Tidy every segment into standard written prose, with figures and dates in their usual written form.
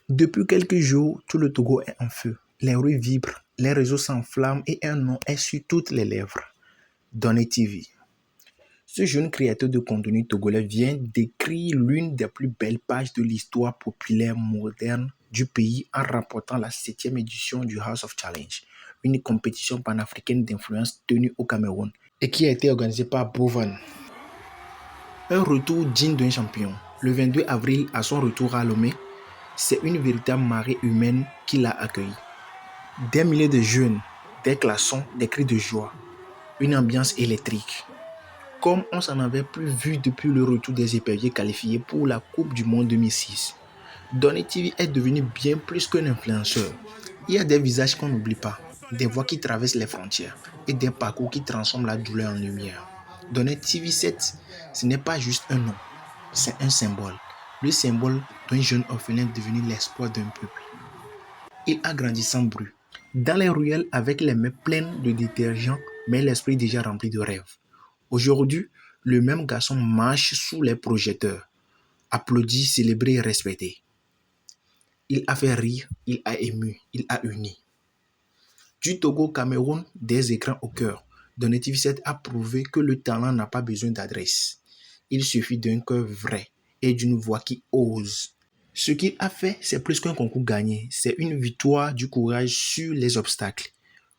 Depuis quelques jours, tout le Togo est en feu. Les rues vibrent, les réseaux s'enflamment et un nom est sur toutes les lèvres. Donné TV. Ce jeune créateur de contenu togolais vient d'écrire l'une des plus belles pages de l'histoire populaire moderne du pays en remportant la 7e édition du House of Challenge, une compétition panafricaine d'influence tenue au Cameroun et qui a été organisée par Bovan. Un retour digne d'un champion. Le 22 avril, à son retour à Lomé, c'est une véritable marée humaine qui l'a accueilli. Des milliers de jeunes, des klaxons, des cris de joie, une ambiance électrique. Comme on s'en avait plus vu depuis le retour des éperviers qualifiés pour la Coupe du Monde 2006. Donné TV est devenu bien plus qu'un influenceur. Il y a des visages qu'on n'oublie pas, des voix qui traversent les frontières et des parcours qui transforment la douleur en lumière. Donné TV 7, ce n'est pas juste un nom, c'est un symbole. Le symbole d'un jeune orphelin devenu l'espoir d'un peuple. Il a grandi sans bruit, dans les ruelles avec les mains pleines de détergent, mais l'esprit déjà rempli de rêves. Aujourd'hui, le même garçon marche sous les projecteurs, applaudi, célébré et respecté. Il a fait rire, il a ému, il a uni. Du Togo au Cameroun, des écrans au cœur, Donné TV7 a prouvé que le talent n'a pas besoin d'adresse. Il suffit d'un cœur vrai et d'une voix qui ose. Ce qu'il a fait, c'est plus qu'un concours gagné, c'est une victoire du courage sur les obstacles,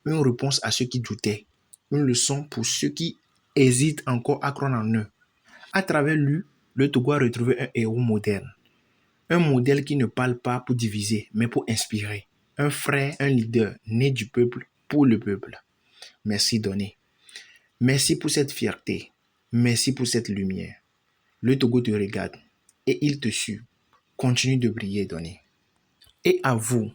une réponse à ceux qui doutaient, une leçon pour ceux qui hésitent encore à croire en eux. À travers lui, le Togo a retrouvé un héros moderne, un modèle qui ne parle pas pour diviser, mais pour inspirer, un frère, un leader né du peuple pour le peuple. Merci Donné. Merci pour cette fierté, merci pour cette lumière. Le Togo te regarde et il te suit. Continue de briller, Donné. Et à vous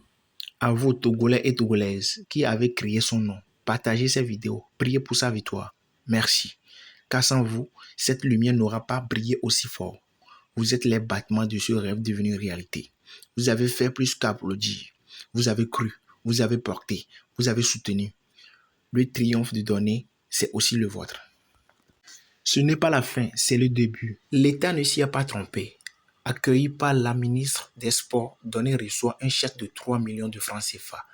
Togolais et Togolaises qui avez créé son nom, partagez ces vidéos, priez pour sa victoire. Merci. Car sans vous, cette lumière n'aura pas brillé aussi fort. Vous êtes les battements de ce rêve devenu réalité. Vous avez fait plus qu'applaudir. Vous avez cru, vous avez porté, vous avez soutenu. Le triomphe de Donné, c'est aussi le vôtre. Ce n'est pas la fin, c'est le début. L'État ne s'y a pas trompé. Accueilli par la ministre des Sports, Donné reçoit un chèque de 3 millions de francs CFA.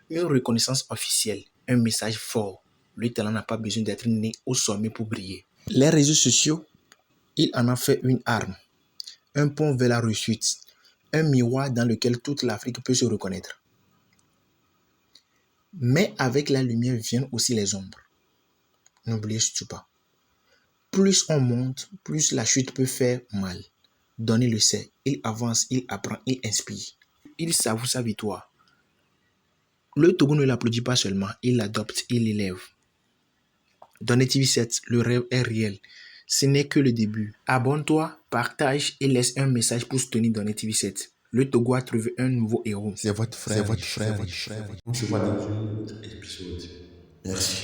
Une reconnaissance officielle, un message fort. Le talent n'a pas besoin d'être né au sommet pour briller. Les réseaux sociaux, il en a fait une arme. Un pont vers la réussite. Un miroir dans lequel toute l'Afrique peut se reconnaître. Mais avec la lumière viennent aussi les ombres. N'oubliez surtout pas. Plus on monte, plus la chute peut faire mal. Donné le sait, il avance, il apprend, il inspire. Il savoure sa victoire. Le Togo ne l'applaudit pas seulement, il l'adopte, il l'élève. Donné TV7, le rêve est réel. Ce n'est que le début. Abonne-toi, partage et laisse un message pour soutenir Donné TV7. Le Togo a trouvé un nouveau héros. C'est votre frère. On se voit dans un autre épisode. Merci.